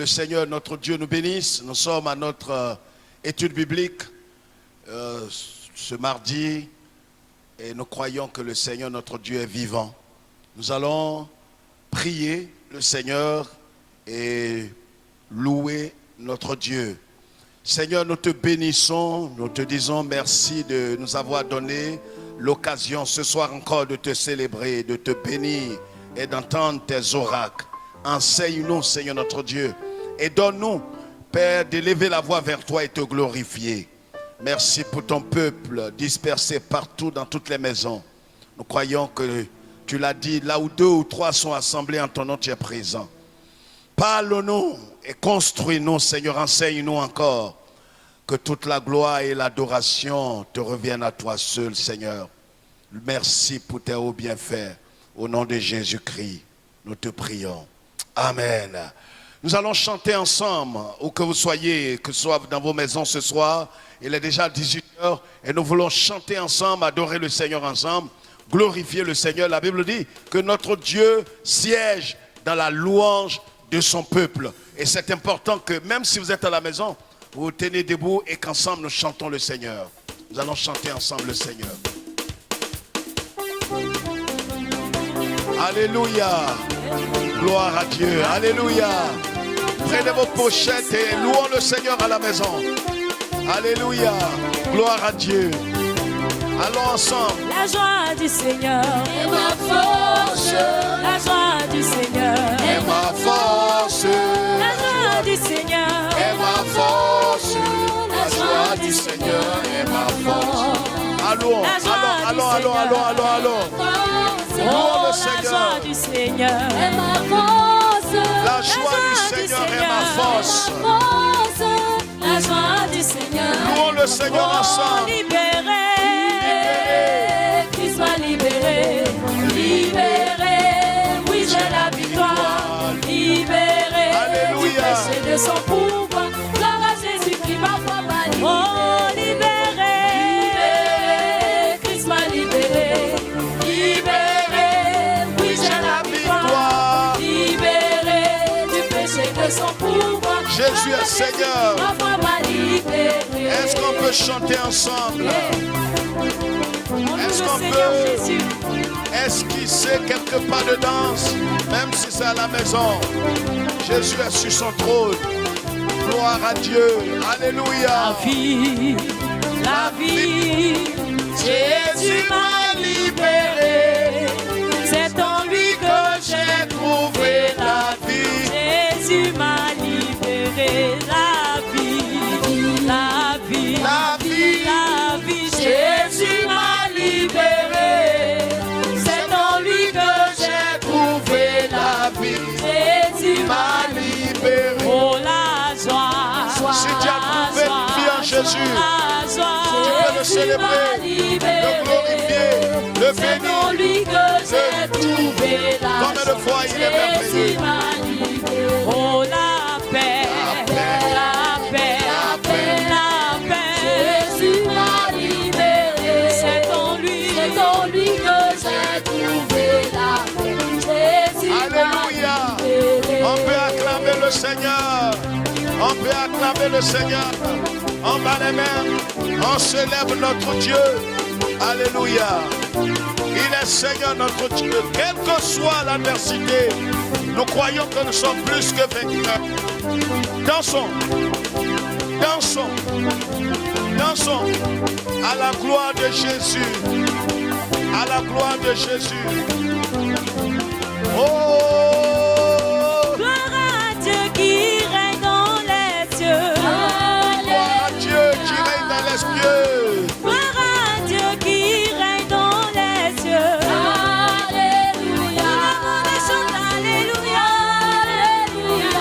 le Seigneur, notre Dieu, nous bénisse. Nous sommes à notre étude biblique ce mardi et nous croyons que le Seigneur, notre Dieu, est vivant. Nous allons prier le Seigneur et louer notre Dieu. Seigneur, nous te bénissons, nous te disons merci de nous avoir donné l'occasion ce soir encore de te célébrer, de te bénir et d'entendre tes oracles. Enseigne-nous, Seigneur notre Dieu, et donne-nous, Père, d'élever la voix vers toi et te glorifier. Merci pour ton peuple dispersé partout dans toutes les maisons. Nous croyons que tu l'as dit, là où 2 ou 3 sont assemblés en ton nom, tu es présent. Parle-nous et construis-nous, Seigneur, enseigne-nous encore. Que toute la gloire et l'adoration te reviennent à toi seul, Seigneur. Merci pour tes hauts bienfaits. Au nom de Jésus-Christ, nous te prions. Amen. Nous allons chanter ensemble, où que vous soyez, que ce soit dans vos maisons ce soir. Il est déjà 18h et nous voulons chanter ensemble, adorer le Seigneur ensemble, glorifier le Seigneur. La Bible dit que notre Dieu siège dans la louange de son peuple. Et c'est important que même si vous êtes à la maison, vous vous tenez debout et qu'ensemble nous chantons le Seigneur. Nous allons chanter ensemble le Seigneur. Alléluia. Gloire à Dieu. Alléluia. Prenez vos pochettes et louons le Seigneur à la maison. Alléluia. Gloire à Dieu. Allons ensemble. La joie du Seigneur est ma force. La joie du Seigneur est ma force. La joie du Seigneur est ma force. La joie du Seigneur est ma force. Allons, allons. Louons le Seigneur. La joie du Seigneur est ma force. La joie du Seigneur est ma force. La joie du Seigneur. Louons le Seigneur ensemble. Libéré, qu'il soit libéré. Libéré, oui j'ai la victoire. Libéré, Alléluia. du péché de son pouvoir. Gloire à Jésus-Christ, ma foi m'a libéré. Oh, libéré, qu'il soit libéré. Libéré, oui j'ai la victoire. Libéré, du péché de son pouvoir. Jésus est Seigneur. Ma foi m'a libéré. Est-ce qu'on peut chanter ensemble? Est-ce qu'on Jésus. peut esquisser quelques pas de danse, même si c'est à la maison? Jésus est sur son trône. Gloire à Dieu. Alléluia. La vie, Jésus m'a libéré. C'est en lui que j'ai trouvé la vie. Jésus m'a libéré. La vie, la vie, La vie. la vie. Jésus m'a libéré. C'est en lui que j'ai trouvé la vie. Jésus m'a libéré. Oh la joie. Si tu as trouvé une vie en Jésus, tu peux le célébrer, le glorifier, le bénir. Lui que j'ai trouvé la Combien de fois il est merveilleux. Oh la paix, la paix, la paix, la paix. Jésus m'a libéré. C'est en lui que j'ai trouvé la paix. Jésus Alléluia. On peut acclamer le Seigneur. On peut acclamer le Seigneur. On bat les mains. On célèbre notre Dieu. Alléluia. Il est Seigneur notre Dieu. Quelle que soit l'adversité, nous croyons que nous sommes plus que vainqueurs. Dansons. Dansons. Dansons. À la gloire de Jésus. À la gloire de Jésus. Oh! gloire à Dieu qui règne dans les cieux. Gloire à Dieu qui règne dans les cieux. Gloire à Dieu qui règne dans les cieux. Alléluia. Alléluia.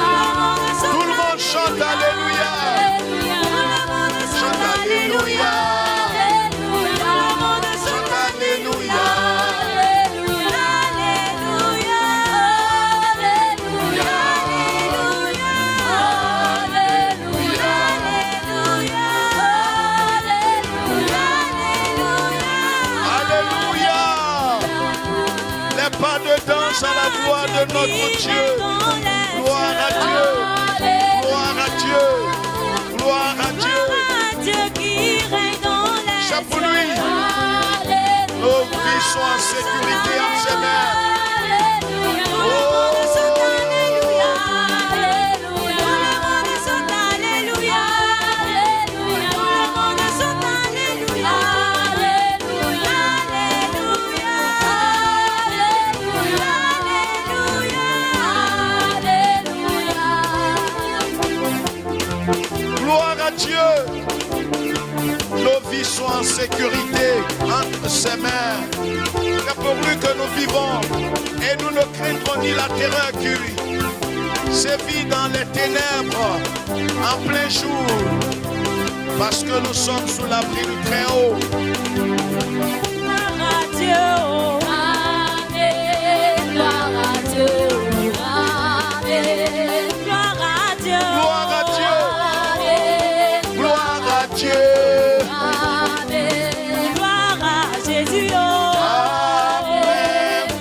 Tout le monde chante Alléluia. Chante Alléluia. Chante Alléluia. Pas de danse à la gloire de notre Dieu. Gloire à Dieu. Dieu. Gloire à Dieu. Gloire à Dieu qui règne dans les C'est pour lui. cieux. Nos vies sont en sécurité en ses mains. Gloire à Dieu. Nos vies sont en sécurité entre ses mains. C'est pour lui que nous vivons. Et nous ne craindrons ni la terreur qui sévit dans les ténèbres en plein jour. Parce que nous sommes sous l'abri du Très-Haut. Gloire à Dieu. Amen. Gloire à Dieu. Amen. Gloire à Dieu. Gloire à Dieu. Gloire à Dieu. Amen. Gloire à Jésus. Amen.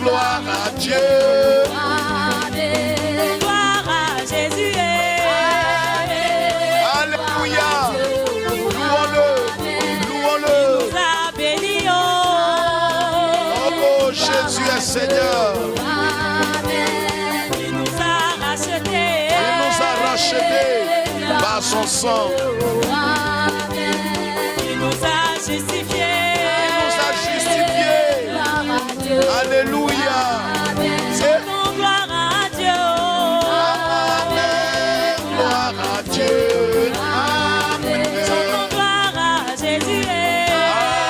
Gloire à Dieu. Amen. Gloire à Jésus. Alléluia. Louons-le. Louons-le. Nous a bénis. Oh, Jésus est Seigneur. Il nous a rachetés. Il nous a rachetés par son sang. Il nous a justifiés. Il nous a justifiés. Alléluia. Chantons gloire à Dieu. Amen. Gloire à Dieu. Amen. Chantons gloire à Jésus.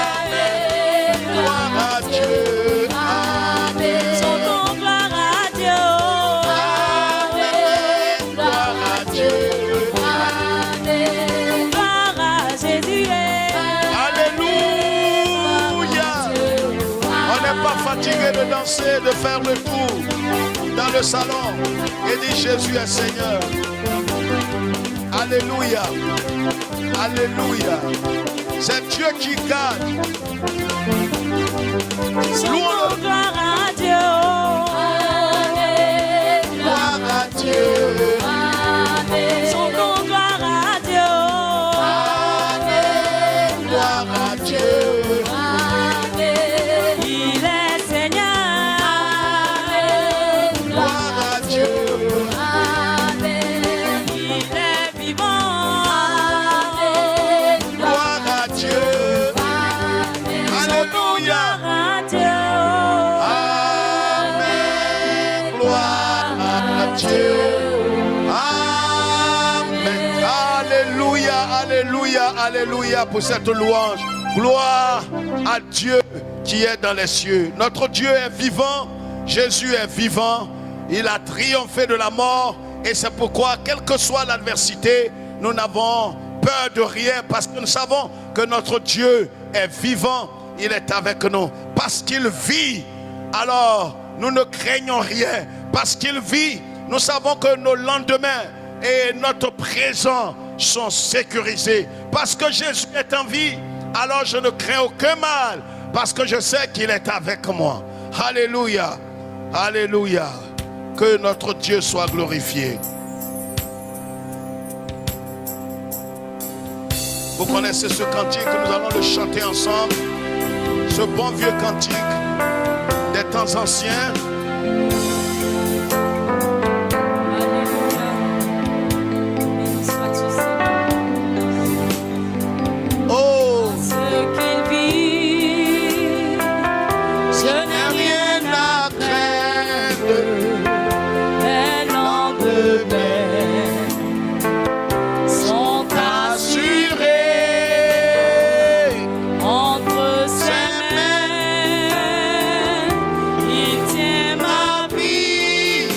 Amen. Gloire à Dieu. Amen. Chantons gloire à Dieu. Amen. Gloire à Dieu. Gloire à Jésus. Alléluia. On n'est pas fatigué de danser, de faire le tour dans le salon et dire Jésus est Seigneur. Alléluia. Alléluia. C'est Dieu qui gagne. Chantons gloire à Dieu. Gloire à Dieu. Chantons gloire à Dieu. Amen. Gloire à Dieu. Il est Seigneur. Gloire à Dieu. Il est vivant. Gloire à Dieu. Alléluia. Gloire à Dieu. Amen. Gloire à Dieu. Amen. Alléluia. Alléluia. Alléluia pour cette louange. Gloire à Dieu qui est dans les cieux. Notre Dieu est vivant. Jésus est vivant. Il a triomphé de la mort. Et c'est pourquoi, quelle que soit l'adversité, nous n'avons peur de rien. Parce que nous savons que notre Dieu est vivant. Il est avec nous. Parce qu'il vit, alors nous ne craignons rien. Parce qu'il vit, nous savons que nos lendemains et notre présent sont sécurisés. Parce que Jésus est en vie, alors je ne crains aucun mal. Parce que je sais qu'il est avec moi. Alléluia. Alléluia. Que notre Dieu soit glorifié. Vous connaissez ce cantique, nous allons le chanter ensemble. Ce bon vieux cantique des temps anciens. Oh, Ce qu'il vit, je n'ai rien à craindre. Les lendemains sont assurés entre ses mains. Il tient ma vie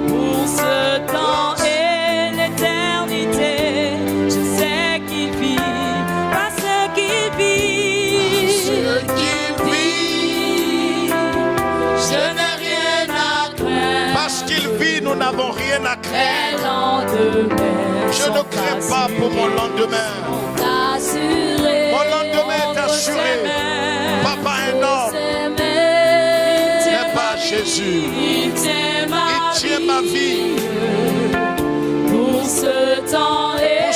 pour ce temps et l'éternité. Je sais qu'il vit, parce qu'il vit. ce qu'il vit, Je n'ai rien à craindre. parce qu'il vit, nous n'avons rien à craindre. Les lendemains Je ne crains pas pour mon lendemain. assurés. Mon lendemain est assuré. Papa est un homme, n'est pas Jésus. Il tient Il tient ma vie pour ce temps et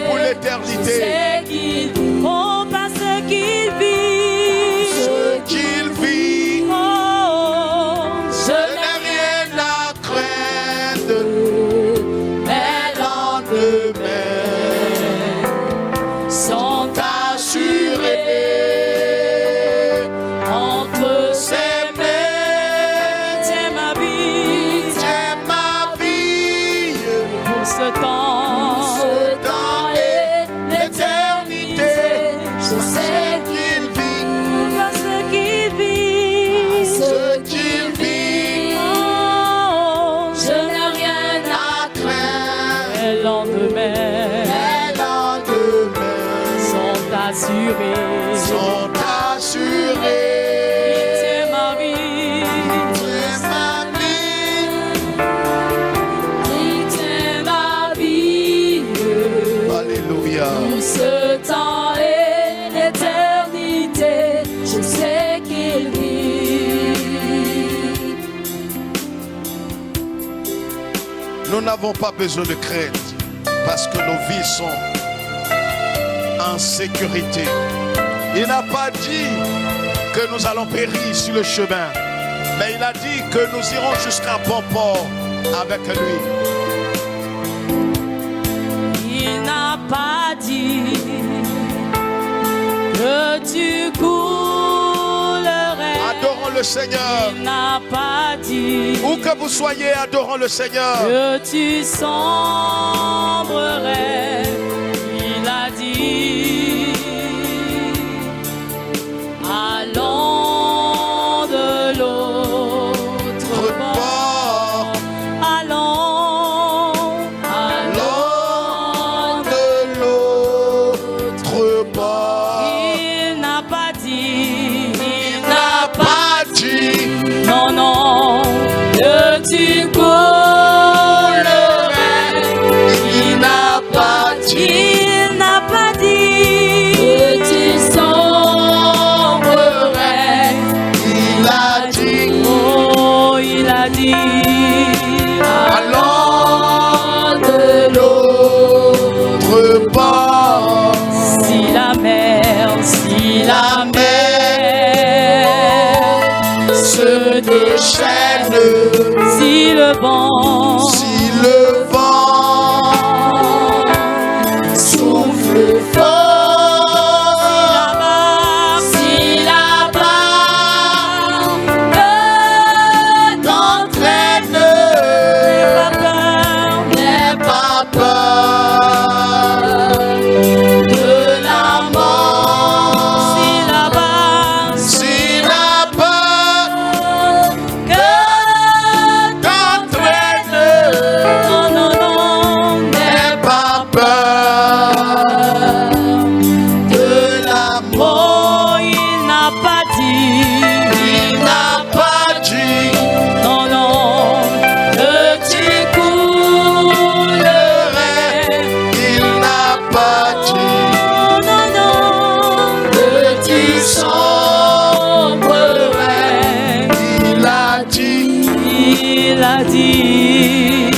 pour l'éternité. Oh, parce qu'il vit. Ce qu'il vit. Oh, Je n'ai rien à craindre. mes lendemains sont assurés entre ses mains. C'est ma vie, C'est ma vie. pour ce temps, Et l'éternité. je sais qu'il vit. parce qu'il vit. Ce qu'il vit. Oh, je n'ai rien à Craindre. mes lendemains Les lendemains sont assurés. sont assurés. C'est ma vie, C'est ma vie. c'est ma vie. Alléluia. Pour ce temps et l'éternité, je sais qu'il vit. Nous n'avons pas besoin de crainte parce que nos vies sont en sécurité. Il n'a pas dit que nous allons périr sur le chemin, mais il a dit que nous irons jusqu'à bon port avec lui. Il n'a pas dit que tu coulerais. Adorons le Seigneur. Il n'a pas dit Où que vous soyez, adorons le Seigneur. que tu sombrerais. Il a dit allons de l'autre bord. Allons De l'autre bord. Il n'a pas dit, il N'a pas dit non, non, que tu coulerais. Il n'a pas dit Il n'a pas dit que tu sombrerais. Il a dit Oh, il a dit allons de l'autre. l'autre bord. Si la mer se Déchaîne si le vent si le vent souffle fort. si là-bas ne T'entraîne, n'aie pas peur n'aie pas peur de la mort. Si là-bas si la peur que t'entraîne. non, non, non, N'aie pas peur de la mort. oh, il n'a pas dit, Il n'a pas dit non, non, que tu coulerais. Il n'a pas dit Non, non, que tu sombrerais. Il a dit Il a dit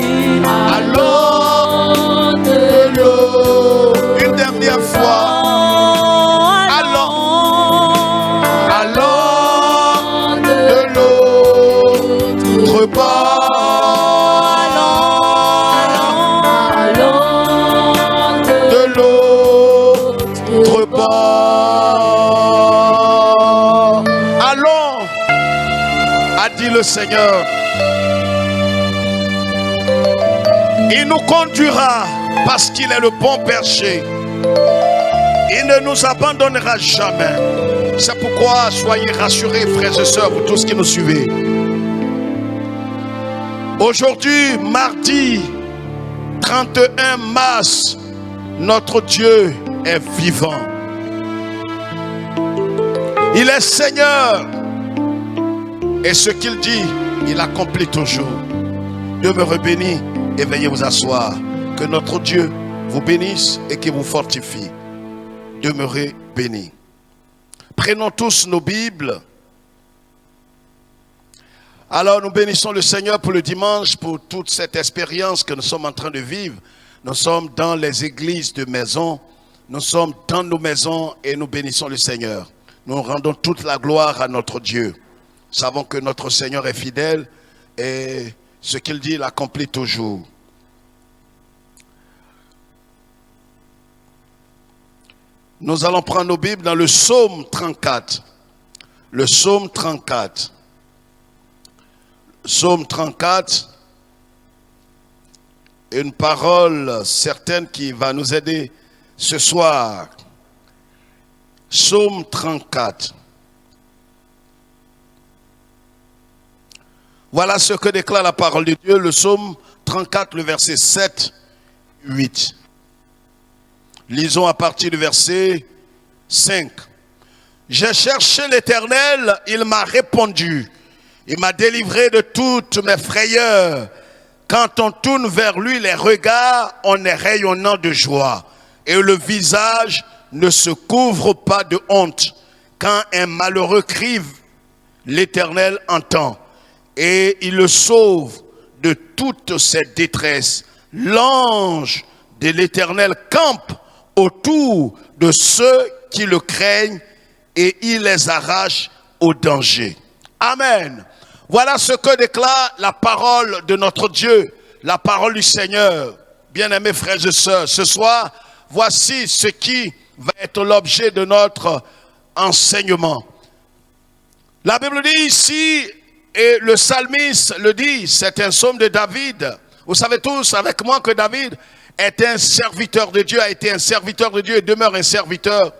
allons de l'eau. Une dernière fois. Allons de de l'autre bord. De l'autre bord. Allons, a dit le Seigneur. Il nous conduira parce qu'il est le bon berger. Il ne nous abandonnera jamais. C'est pourquoi soyez rassurés, frères et sœurs, vous tous qui nous suivez. Aujourd'hui, mardi 31 mars, notre Dieu est vivant. Il est Seigneur. Et ce qu'il dit, il accomplit toujours. Demeurez bénis et veuillez vous asseoir. Que notre Dieu vous bénisse et qu'il vous fortifie. Demeurez bénis. Prenons tous nos Bibles. Alors nous bénissons le Seigneur pour le dimanche, pour toute cette expérience que nous sommes en train de vivre. Nous sommes dans les églises de maison, nous sommes dans nos maisons et nous bénissons le Seigneur. Nous rendons toute la gloire à notre Dieu. Nous savons que notre Seigneur est fidèle et ce qu'il dit, il accomplit toujours. Nous allons prendre nos Bibles dans le psaume 34. Le psaume 34. Psaume 34, une parole certaine qui va nous aider ce soir. Psaume 34. Voilà ce que déclare la parole de Dieu, le psaume 34, le verset 7, 8. Lisons à partir du verset 5. J'ai cherché l'Éternel, il m'a répondu. Il m'a délivré de toutes mes frayeurs. Quand on tourne vers lui les regards, on est rayonnant de joie. Et le visage ne se couvre pas de honte. Quand un malheureux crie, l'Éternel entend. Et il le sauve de toutes ses détresses. L'ange de l'Éternel campe autour de ceux qui le craignent et il les arrache au danger. Amen. Voilà ce que déclare la parole de notre Dieu, la parole du Seigneur. Bien-aimés frères et sœurs, ce soir, voici ce qui va être l'objet de notre enseignement. La Bible dit ici, et le psalmiste le dit, c'est un psaume de David. Vous savez tous avec moi que David est un serviteur de Dieu, a été un serviteur de Dieu et demeure un serviteur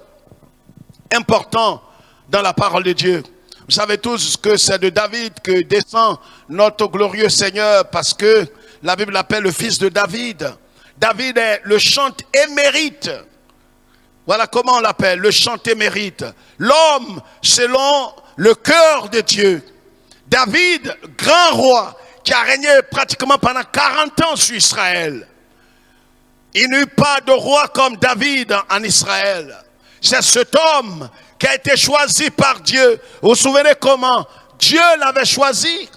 important dans la parole de Dieu. Vous savez tous que c'est de David que descend notre glorieux Seigneur parce que la Bible l'appelle le fils de David. David est le chant émérite. Voilà comment on l'appelle, le chant émérite. L'homme selon le cœur de Dieu. David, grand roi, qui a régné pratiquement pendant 40 ans sur Israël. Il n'y eut pas de roi comme David en Israël. C'est cet homme qui a été choisi par Dieu. Vous vous souvenez comment Dieu l'avait choisi?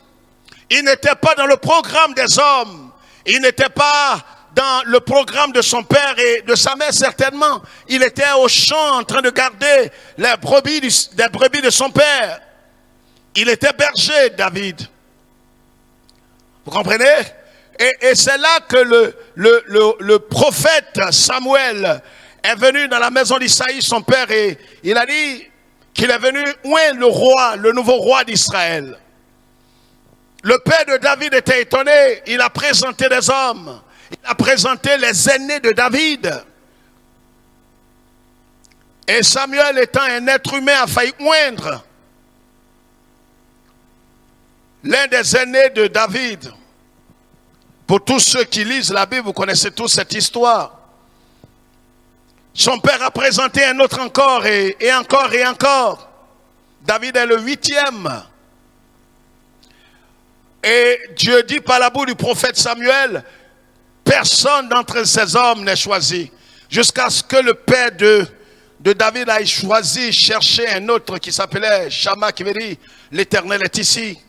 Il n'était pas dans le programme des hommes. Il n'était pas dans le programme de son père et de sa mère certainement. Il était au champ en train de garder les brebis de son père. Il était berger, David. Vous comprenez? Et c'est là que le prophète Samuel est venu dans la maison d'Isaïe, son père, et il a dit qu'il est venu oindre le roi, le nouveau roi d'Israël. Le père de David était étonné, il a présenté des hommes, il a présenté les aînés de David. Et Samuel étant un être humain a failli oindre l'un des aînés de David. Pour tous ceux qui lisent la Bible, vous connaissez tous cette histoire. Son père a présenté un autre encore et encore et encore. David est le 8e. Et Dieu dit par la bouche du prophète Samuel, personne d'entre ces hommes n'est choisi. Jusqu'à ce que le père de David aille choisi, chercher un autre qui s'appelait Shama, qui veut dire l'Éternel est ici.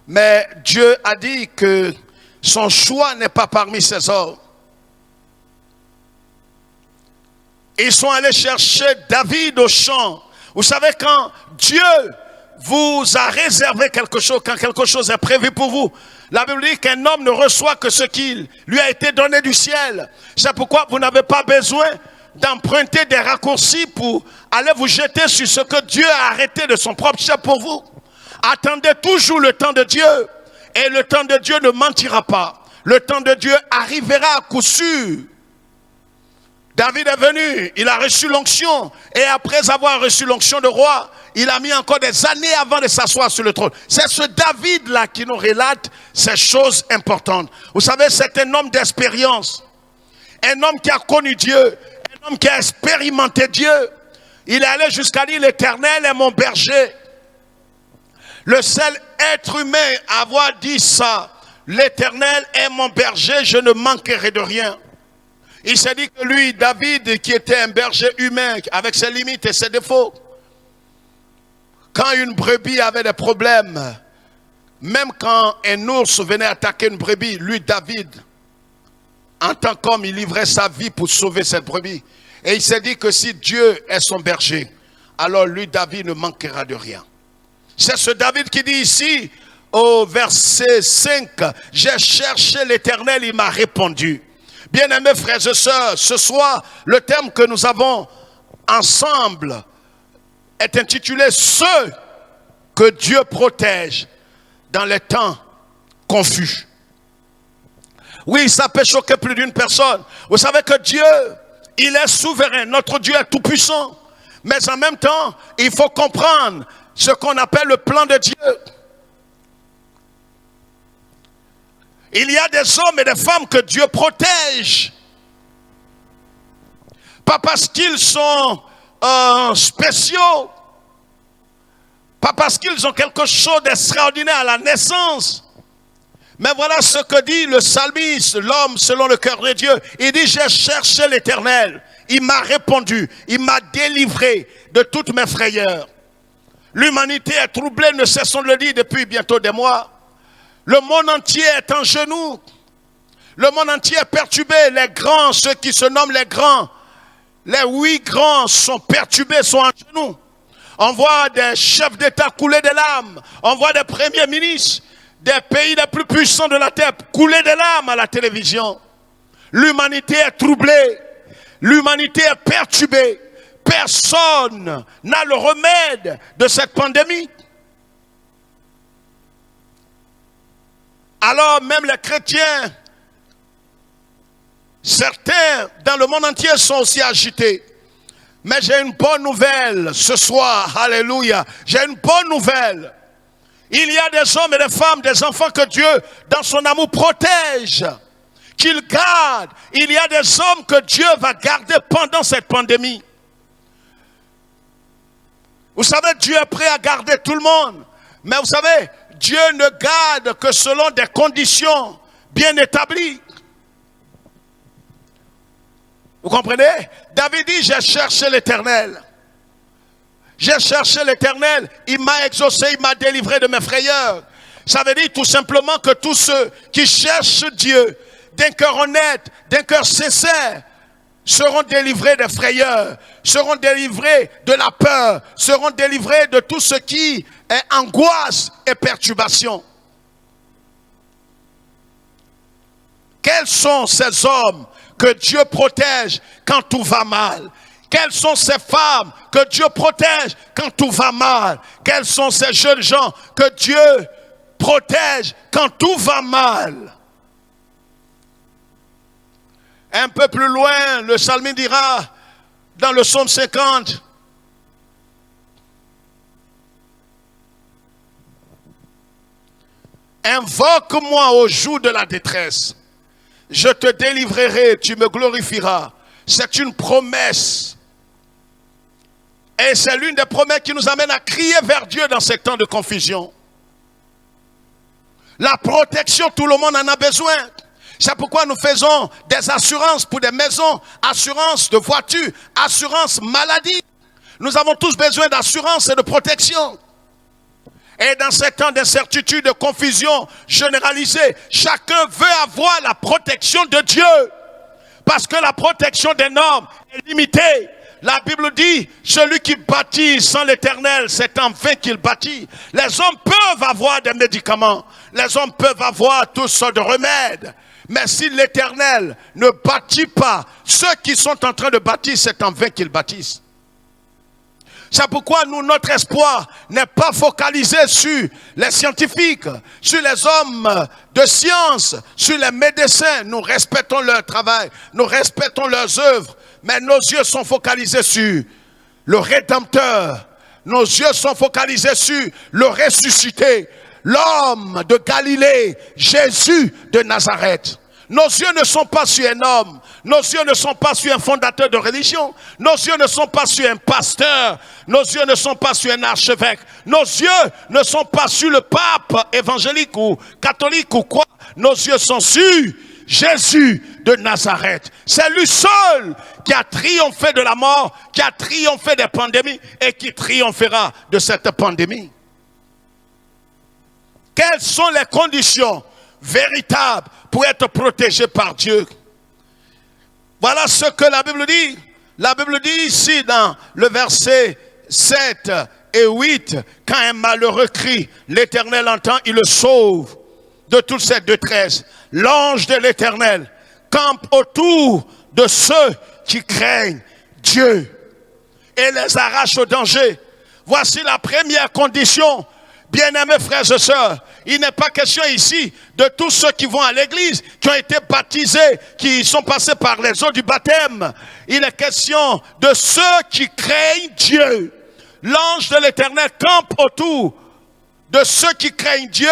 Mais Dieu a dit que son choix n'est pas parmi ces hommes. Ils sont allés chercher David au champ. Vous savez, quand Dieu vous a réservé quelque chose, quand quelque chose est prévu pour vous, la Bible dit qu'un homme ne reçoit que ce qui lui a été donné du ciel. C'est pourquoi vous n'avez pas besoin d'emprunter des raccourcis pour aller vous jeter sur ce que Dieu a arrêté de son propre chef pour vous. Attendez toujours le temps de Dieu. Et le temps de Dieu ne mentira pas. Le temps de Dieu arrivera à coup sûr. David est venu, il a reçu l'onction. Et après avoir reçu l'onction de roi, il a mis encore des années avant de s'asseoir sur le trône. C'est ce David-là qui nous relate ces choses importantes. Vous savez, c'est un homme d'expérience. Un homme qui a connu Dieu. Un homme qui a expérimenté Dieu. Il est allé jusqu'à dire, l'Éternel est mon berger. Le seul être humain à avoir dit ça, l'Éternel est mon berger, je ne manquerai de rien. Il s'est dit que lui, David, qui était un berger humain, avec ses limites et ses défauts, quand une brebis avait des problèmes, même quand un ours venait attaquer une brebis, lui, David, en tant qu'homme, il livrait sa vie pour sauver cette brebis. Et il s'est dit que si Dieu est son berger, alors lui, David, ne manquera de rien. C'est ce David qui dit ici, au verset 5, « J'ai cherché l'Éternel, il m'a répondu. » Bien-aimés frères et sœurs, ce soir, le thème que nous avons ensemble est intitulé « Ceux que Dieu protège dans les temps confus ». Oui, ça peut choquer plus d'une personne. Vous savez que Dieu, il est souverain. Notre Dieu est tout puissant. Mais en même temps, il faut comprendre ce qu'on appelle le plan de Dieu. Il y a des hommes et des femmes que Dieu protège. Pas parce qu'ils sont spéciaux. Pas parce qu'ils ont quelque chose d'extraordinaire à la naissance. Mais voilà ce que dit le psalmiste, l'homme selon le cœur de Dieu. Il dit, j'ai cherché l'Éternel. Il m'a répondu. Il m'a délivré de toutes mes frayeurs. L'humanité est troublée, ne cessons de le dire depuis bientôt des mois. Le monde entier est en genoux. Le monde entier est perturbé. Les grands, ceux qui se nomment les grands, les 8 grands sont perturbés, sont en genoux. On voit des chefs d'État couler des larmes. On voit des premiers ministres des pays les plus puissants de la terre couler des larmes à la télévision. L'humanité est troublée. L'humanité est perturbée. Personne n'a le remède de cette pandémie. Alors même les chrétiens, certains dans le monde entier sont aussi agités. Mais j'ai une bonne nouvelle ce soir. Alléluia. J'ai une bonne nouvelle. Il y a des hommes et des femmes, des enfants que Dieu, dans son amour, protège, qu'il garde. Il y a des hommes que Dieu va garder pendant cette pandémie. Vous savez, Dieu est prêt à garder tout le monde. Mais vous savez, Dieu ne garde que selon des conditions bien établies. Vous comprenez? David dit, j'ai cherché l'Éternel. J'ai cherché l'Éternel, il m'a exaucé, il m'a délivré de mes frayeurs. Ça veut dire tout simplement que tous ceux qui cherchent Dieu d'un cœur honnête, d'un cœur sincère, seront délivrés des frayeurs, seront délivrés de la peur, seront délivrés de tout ce qui est angoisse et perturbation. Quels sont ces hommes que Dieu protège quand tout va mal? Quelles sont ces femmes que Dieu protège quand tout va mal? Quels sont ces jeunes gens que Dieu protège quand tout va mal? Un peu plus loin, le psalmiste dira, dans le psaume 50, invoque-moi au jour de la détresse. Je te délivrerai, tu me glorifieras. C'est une promesse. Et c'est l'une des promesses qui nous amène à crier vers Dieu dans ces temps de confusion. La protection, tout le monde en a besoin. C'est pourquoi nous faisons des assurances pour des maisons, assurances de voitures, assurances maladie. Nous avons tous besoin d'assurance et de protection. Et dans ces temps d'incertitude, de confusion généralisée, chacun veut avoir la protection de Dieu. Parce que la protection d'un homme est limitée. La Bible dit, celui qui bâtit sans l'Éternel, c'est en vain qu'il bâtit. Les hommes peuvent avoir des médicaments. Les hommes peuvent avoir toutes sortes de remèdes. Mais si l'Éternel ne bâtit pas, ceux qui sont en train de bâtir, c'est en vain qu'ils bâtissent. C'est pourquoi nous, notre espoir n'est pas focalisé sur les scientifiques, sur les hommes de science, sur les médecins. Nous respectons leur travail, nous respectons leurs œuvres, mais nos yeux sont focalisés sur le Rédempteur. Nos yeux sont focalisés sur le ressuscité, l'homme de Galilée, Jésus de Nazareth. Nos yeux ne sont pas sur un homme. Nos yeux ne sont pas sur un fondateur de religion. Nos yeux ne sont pas sur un pasteur. Nos yeux ne sont pas sur un archevêque. Nos yeux ne sont pas sur le pape évangélique ou catholique ou quoi. Nos yeux sont sur Jésus de Nazareth. C'est lui seul qui a triomphé de la mort, qui a triomphé des pandémies et qui triomphera de cette pandémie. Quelles sont les conditions véritables pour être protégé par Dieu? Voilà ce que la Bible dit. La Bible dit ici dans le verset 7 et 8, quand un malheureux crie, l'Éternel entend, il le sauve de toute cette détresse. L'ange de l'Éternel campe autour de ceux qui craignent Dieu et les arrache au danger. Voici la première condition. Bien-aimés frères et sœurs, il n'est pas question ici de tous ceux qui vont à l'église, qui ont été baptisés, qui sont passés par les eaux du baptême. Il est question de ceux qui craignent Dieu. L'ange de l'Éternel campe autour de ceux qui craignent Dieu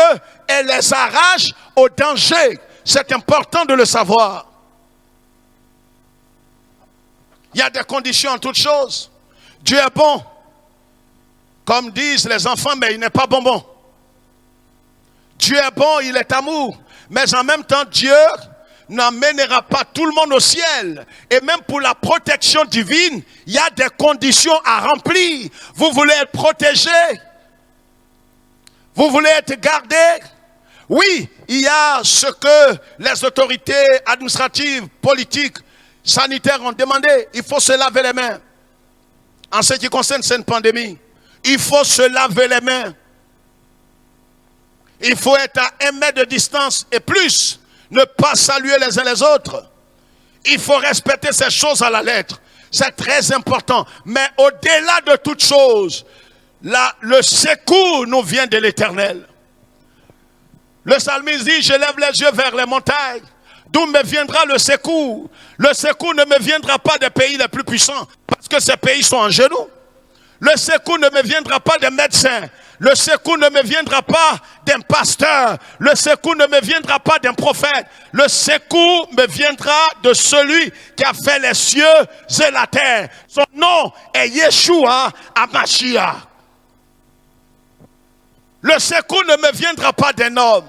et les arrache au danger. C'est important de le savoir. Il y a des conditions en toutes choses. Dieu est bon. Comme disent les enfants, mais il n'est pas bonbon. Dieu est bon, il est amour. Mais en même temps, Dieu n'amènera pas tout le monde au ciel. Et même pour la protection divine, il y a des conditions à remplir. Vous voulez être protégé? Vous voulez être gardé? Oui, il y a ce que les autorités administratives, politiques, sanitaires ont demandé. Il faut se laver les mains. En ce qui concerne cette pandémie, il faut se laver les mains. Il faut être à 1 mètre de distance et plus. Ne pas saluer les uns les autres. Il faut respecter ces choses à la lettre. C'est très important. Mais au-delà de toute chose, le secours nous vient de l'Éternel. Le psalmiste dit, je lève les yeux vers les montagnes. D'où me viendra le secours? Le secours ne me viendra pas des pays les plus puissants, parce que ces pays sont en genoux. Le secours ne me viendra pas des médecins. Le secours ne me viendra pas d'un pasteur. Le secours ne me viendra pas d'un prophète. Le secours me viendra de celui qui a fait les cieux et la terre. Son nom est Yeshua Hamashiach. Le secours ne me viendra pas d'un homme.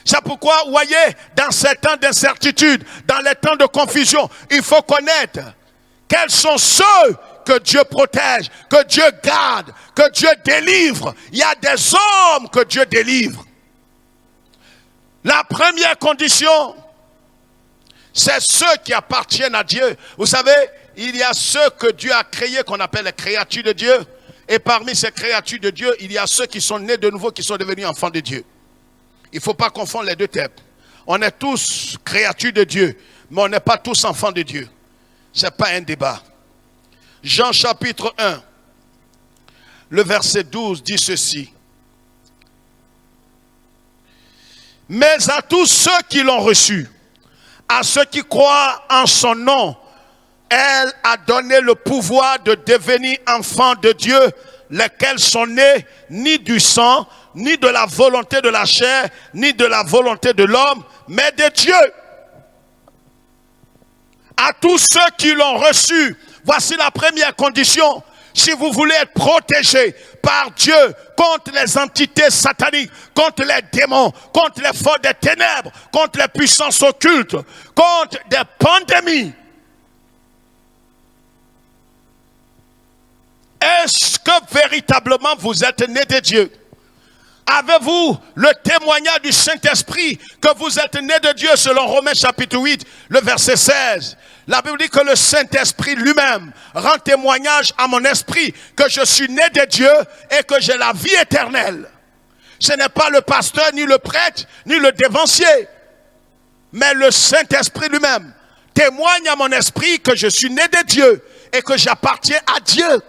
C'est pourquoi, vous voyez, dans ces temps d'incertitude, dans les temps de confusion, il faut connaître quels sont ceux que Dieu protège, que Dieu garde, que Dieu délivre. Il y a des hommes que Dieu délivre. La première condition, c'est ceux qui appartiennent à Dieu. Vous savez, il y a ceux que Dieu a créés, qu'on appelle les créatures de Dieu. Et parmi ces créatures de Dieu, il y a ceux qui sont nés de nouveau, qui sont devenus enfants de Dieu. Il ne faut pas confondre les deux termes. On est tous créatures de Dieu, mais on n'est pas tous enfants de Dieu. Ce n'est pas un débat. Jean chapitre 1, le verset 12 dit ceci. Mais à tous ceux qui l'ont reçu, à ceux qui croient en son nom, elle a donné le pouvoir de devenir enfants de Dieu, lesquels sont nés ni du sang, ni de la volonté de la chair, ni de la volonté de l'homme, mais de Dieu. À tous ceux qui l'ont reçu, voici la première condition. Si vous voulez être protégé par Dieu contre les entités sataniques, contre les démons, contre les forces des ténèbres, contre les puissances occultes, contre des pandémies, est-ce que véritablement vous êtes né de Dieu? Avez-vous le témoignage du Saint-Esprit que vous êtes né de Dieu selon Romains chapitre 8, le verset 16? La Bible dit que le Saint-Esprit lui-même rend témoignage à mon esprit que je suis né de Dieu et que j'ai la vie éternelle. Ce n'est pas le pasteur, ni le prêtre, ni le dévancier, mais le Saint-Esprit lui-même témoigne à mon esprit que je suis né de Dieu et que j'appartiens à Dieu.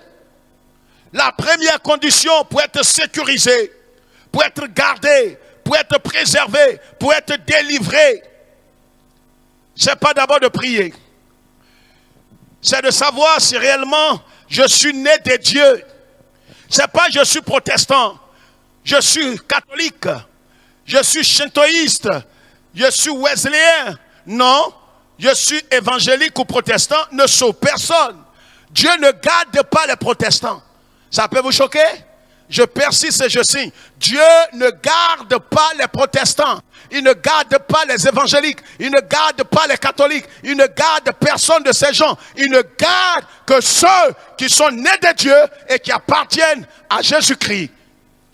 La première condition pour être sécurisé, pour être gardé, pour être préservé, pour être délivré, c'est pas d'abord de prier. C'est de savoir si réellement je suis né de Dieu. C'est pas je suis protestant, je suis catholique, je suis shintoïste, je suis wesleyen. Non, je suis évangélique ou protestant, ne sauve personne. Dieu ne garde pas les protestants. Ça peut vous choquer? Je persiste et je signe. Dieu ne garde pas les protestants. Il ne garde pas les évangéliques. Il ne garde pas les catholiques. Il ne garde personne de ces gens. Il ne garde que ceux qui sont nés de Dieu et qui appartiennent à Jésus-Christ.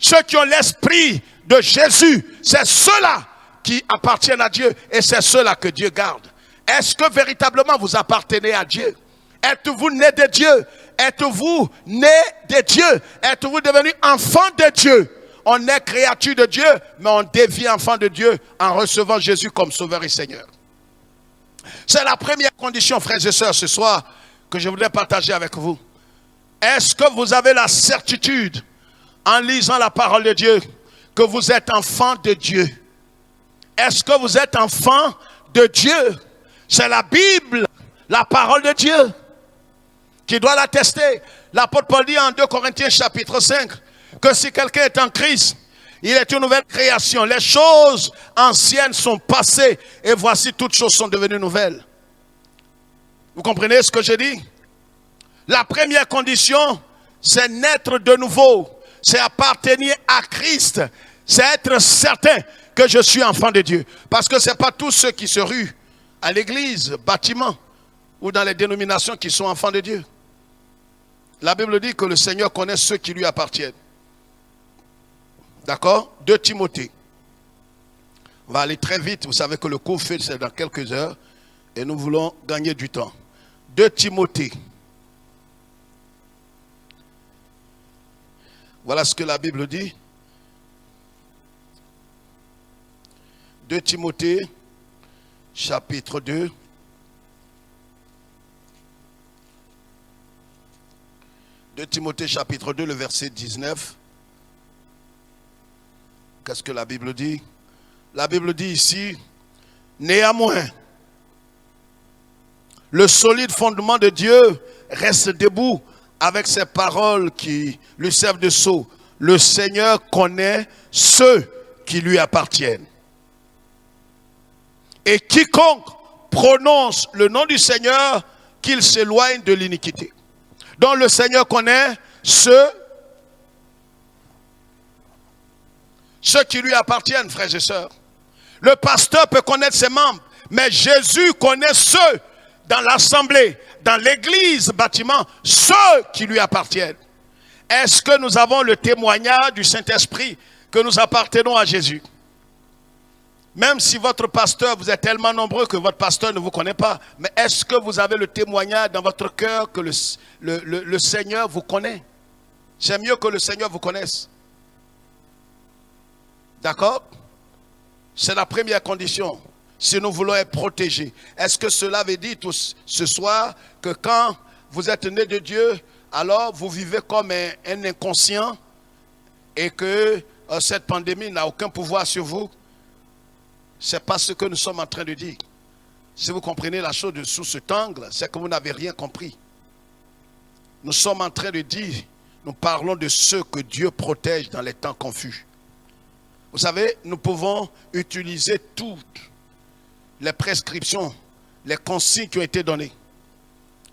ceux qui ont l'esprit de Jésus, c'est ceux-là qui appartiennent à Dieu et c'est ceux-là que Dieu garde. Est-ce que véritablement vous appartenez à Dieu? Êtes-vous né de Dieu? Êtes-vous né de Dieu? Êtes-vous devenu enfant de Dieu? On est créature de Dieu, mais on devient enfant de Dieu en recevant Jésus comme Sauveur et Seigneur. C'est la première condition, frères et sœurs, ce soir, que je voudrais partager avec vous. Est-ce que vous avez la certitude, en lisant la parole de Dieu, que vous êtes enfant de Dieu? Est-ce que vous êtes enfant de Dieu? C'est la Bible, la parole de Dieu, qui doit l'attester. L'apôtre Paul dit en 2 Corinthiens chapitre 5, que si quelqu'un est en Christ, il est une nouvelle création. Les choses anciennes sont passées et voici toutes choses sont devenues nouvelles. Vous comprenez ce que je dis? La première condition, c'est naître de nouveau. C'est appartenir à Christ. C'est être certain que je suis enfant de Dieu. Parce que ce n'est pas tous ceux qui se ruent à l'église, bâtiment ou dans les dénominations qui sont enfants de Dieu. La Bible dit que le Seigneur connaît ceux qui lui appartiennent. D'accord? 2 Timothée. On va aller très vite. Vous savez que le cours fait c'est dans quelques heures. Et nous voulons gagner du temps. 2 Timothée. Voilà ce que la Bible dit. 2 Timothée, chapitre 2. De Timothée chapitre 2, le verset 19. Qu'est-ce que la Bible dit? La Bible dit ici, néanmoins, le solide fondement de Dieu reste debout avec ses paroles qui lui servent de sceau. Le Seigneur connaît ceux qui lui appartiennent. Et quiconque prononce le nom du Seigneur, qu'il s'éloigne de l'iniquité. Donc le Seigneur connaît ceux qui lui appartiennent, frères et sœurs. Le pasteur peut connaître ses membres, mais Jésus connaît ceux dans l'assemblée, dans l'église, bâtiment, ceux qui lui appartiennent. Est-ce que nous avons le témoignage du Saint-Esprit que nous appartenons à Jésus? Même si votre pasteur, vous êtes tellement nombreux que votre pasteur ne vous connaît pas, mais est-ce que vous avez le témoignage dans votre cœur que le Seigneur vous connaît? C'est mieux que le Seigneur vous connaisse. D'accord? C'est la première condition. Si nous voulons être protégés. Est-ce que cela veut dire ce soir que quand vous êtes né de Dieu, alors vous vivez comme un inconscient et que cette pandémie n'a aucun pouvoir sur vous? Ce n'est pas ce que nous sommes en train de dire. Si vous comprenez la chose sous cet angle, c'est que vous n'avez rien compris. Nous sommes en train de dire, nous parlons de ceux que Dieu protège dans les temps confus. Vous savez, nous pouvons utiliser toutes les prescriptions, les consignes qui ont été données.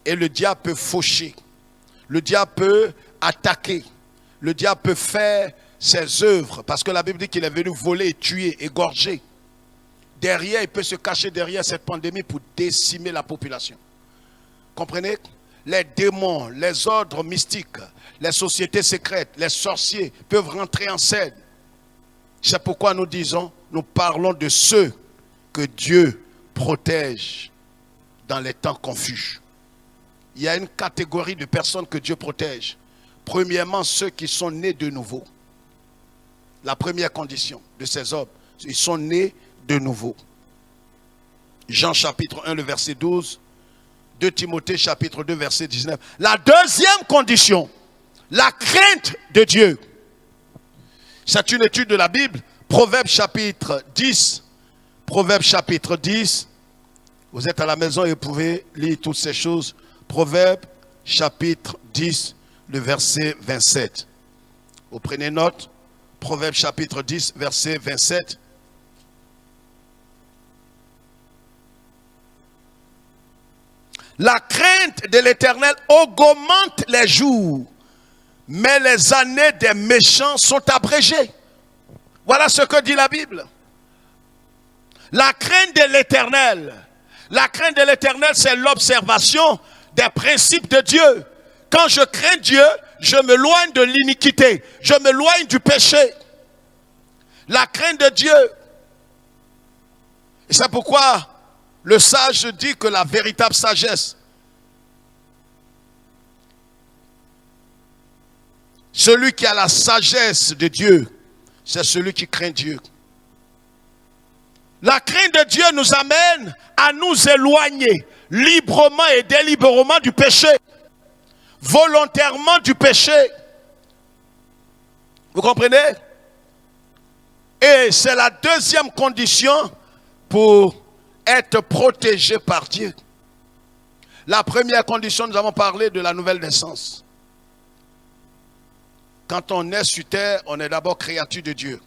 Et le diable peut faucher. Le diable peut attaquer. Le diable peut faire ses œuvres. Parce que la Bible dit qu'il est venu voler, tuer, égorger. Derrière, il peut se cacher derrière cette pandémie pour décimer la population. Comprenez? Les démons, les ordres mystiques, les sociétés secrètes, les sorciers peuvent rentrer en scène. C'est pourquoi nous disons, nous parlons de ceux que Dieu protège dans les temps confus. Il y a une catégorie de personnes que Dieu protège. Premièrement, ceux qui sont nés de nouveau. La première condition de ces hommes, ils sont nés de nouveau. Jean chapitre 1, le verset 12. 2 Timothée chapitre 2, verset 19. La deuxième condition, la crainte de Dieu. C'est une étude de la Bible. Proverbe chapitre 10. Proverbe chapitre 10. Vous êtes à la maison et vous pouvez lire toutes ces choses. Proverbe chapitre 10, le verset 27. Vous prenez note. Proverbe chapitre 10, verset 27. La crainte de l'Éternel augmente les jours, mais les années des méchants sont abrégées. Voilà ce que dit la Bible. La crainte de l'Éternel. La crainte de l'Éternel, c'est l'observation des principes de Dieu. Quand je crains Dieu, je m'éloigne de l'iniquité, je m'éloigne du péché. La crainte de Dieu. Et c'est pourquoi le sage dit que la véritable sagesse, celui qui a la sagesse de Dieu, c'est celui qui craint Dieu. La crainte de Dieu nous amène à nous éloigner librement et délibérément du péché, volontairement du péché. Vous comprenez? Et c'est la deuxième condition pour être protégé par Dieu. La première condition, nous avons parlé de la nouvelle naissance. Quand on est sur terre, on est d'abord créature de Dieu.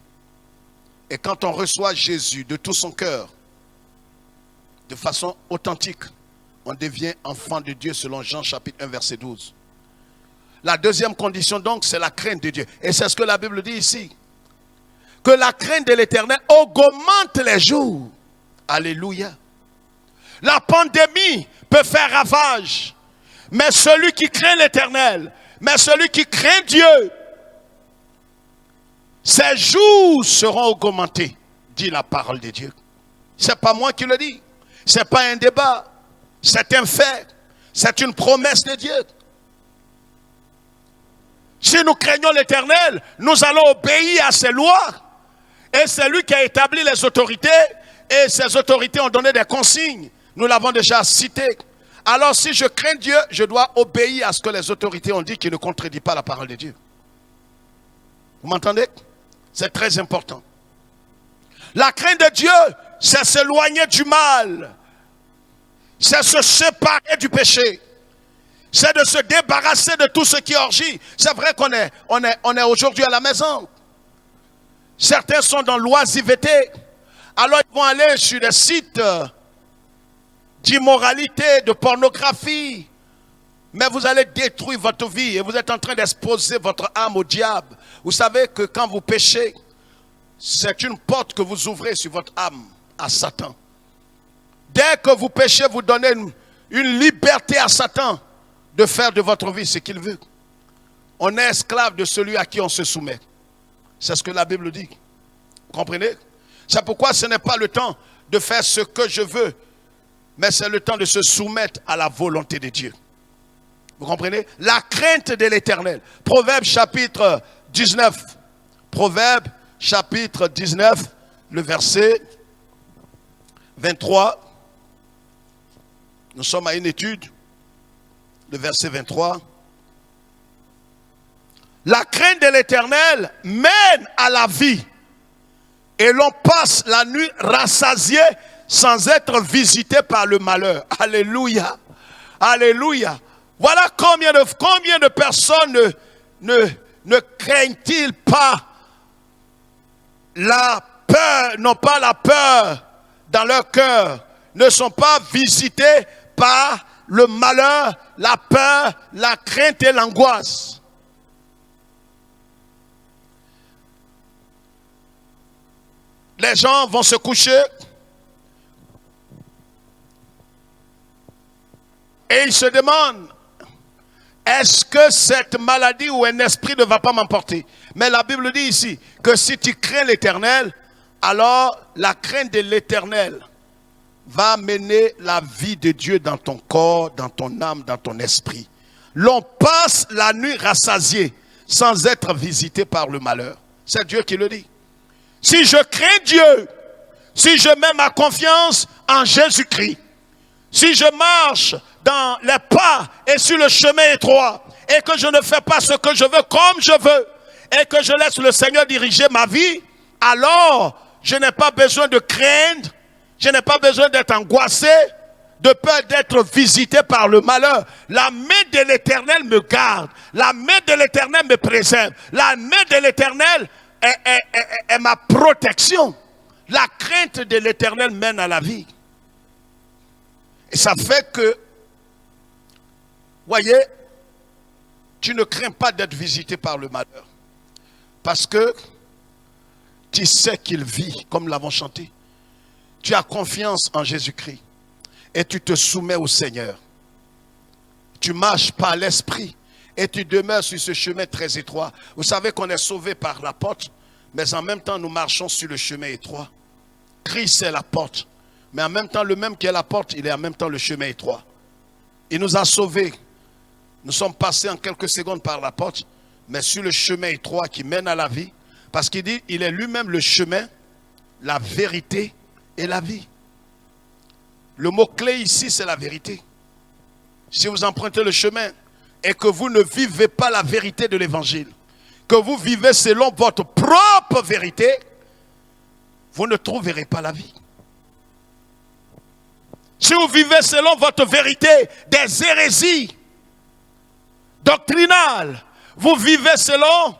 Et quand on reçoit Jésus de tout son cœur, de façon authentique, on devient enfant de Dieu selon Jean chapitre 1 verset 12. La deuxième condition donc, c'est la crainte de Dieu. Et c'est ce que la Bible dit ici. Que la crainte de l'Éternel augmente les jours. Alléluia. La pandémie peut faire ravage. Mais celui qui craint l'Éternel, mais celui qui craint Dieu, ses jours seront augmentés, dit la parole de Dieu. Ce n'est pas moi qui le dis. Ce n'est pas un débat. C'est un fait. C'est une promesse de Dieu. Si nous craignons l'Éternel, nous allons obéir à ses lois. Et c'est lui qui a établi les autorités. Et ces autorités ont donné des consignes. Nous l'avons déjà cité. Alors si je crains Dieu, je dois obéir à ce que les autorités ont dit qui ne contredit pas la parole de Dieu. Vous m'entendez? C'est très important. La crainte de Dieu, c'est s'éloigner du mal. C'est se séparer du péché. C'est de se débarrasser de tout ce qui orgie. C'est vrai qu'on est aujourd'hui à la maison. Certains sont dans l'oisiveté. Alors ils vont aller sur des sites d'immoralité, de pornographie. Mais vous allez détruire votre vie et vous êtes en train d'exposer votre âme au diable. Vous savez que quand vous péchez, c'est une porte que vous ouvrez sur votre âme à Satan. Dès que vous péchez, vous donnez une liberté à Satan de faire de votre vie ce qu'il veut. On est esclave de celui à qui on se soumet. C'est ce que la Bible dit. Vous comprenez? C'est pourquoi ce n'est pas le temps de faire ce que je veux, mais c'est le temps de se soumettre à la volonté de Dieu. Vous comprenez? La crainte de l'Éternel. Proverbe chapitre 19. Proverbe chapitre 19, le verset 23. Nous sommes à une étude. Le verset 23. La crainte de l'Éternel mène à la vie. Et l'on passe la nuit rassasié sans être visité par le malheur. Alléluia. Alléluia. Voilà combien de personnes ne craignent-ils pas la peur, n'ont pas la peur dans leur cœur, ne sont pas visités par le malheur, la peur, la crainte et l'angoisse. Les gens vont se coucher et ils se demandent, est-ce que cette maladie ou un esprit ne va pas m'emporter? Mais la Bible dit ici que si tu crains l'Éternel, alors la crainte de l'Éternel va mener la vie de Dieu dans ton corps, dans ton âme, dans ton esprit. L'on passe la nuit rassasié sans être visité par le malheur. C'est Dieu qui le dit. Si je crains Dieu, si je mets ma confiance en Jésus-Christ, si je marche dans les pas et sur le chemin étroit, et que je ne fais pas ce que je veux comme je veux, et que je laisse le Seigneur diriger ma vie, alors je n'ai pas besoin de craindre, je n'ai pas besoin d'être angoissé, de peur d'être visité par le malheur. La main de l'Éternel me garde, la main de l'Éternel me préserve, la main de l'Éternel est ma protection. La crainte de l'Éternel mène à la vie. Et ça fait que, voyez, tu ne crains pas d'être visité par le malheur. Parce que tu sais qu'il vit, comme l'avons chanté. Tu as confiance en Jésus-Christ. Et tu te soumets au Seigneur. Tu marches par l'esprit. et tu demeures sur ce chemin très étroit. Vous savez qu'on est sauvé par la porte, mais en même temps nous marchons sur le chemin étroit. Christ est la porte, mais en même temps le même qui est la porte, il est en même temps le chemin étroit. Il nous a sauvés. Nous sommes passés en quelques secondes par la porte, mais sur le chemin étroit qui mène à la vie, parce qu'il dit, il est lui-même le chemin, la vérité et la vie. Le mot-clé ici, c'est la vérité. Si vous empruntez le chemin et que vous ne vivez pas la vérité de l'évangile, que vous vivez selon votre propre vérité, vous ne trouverez pas la vie. Si vous vivez selon votre vérité des hérésies doctrinales, vous vivez selon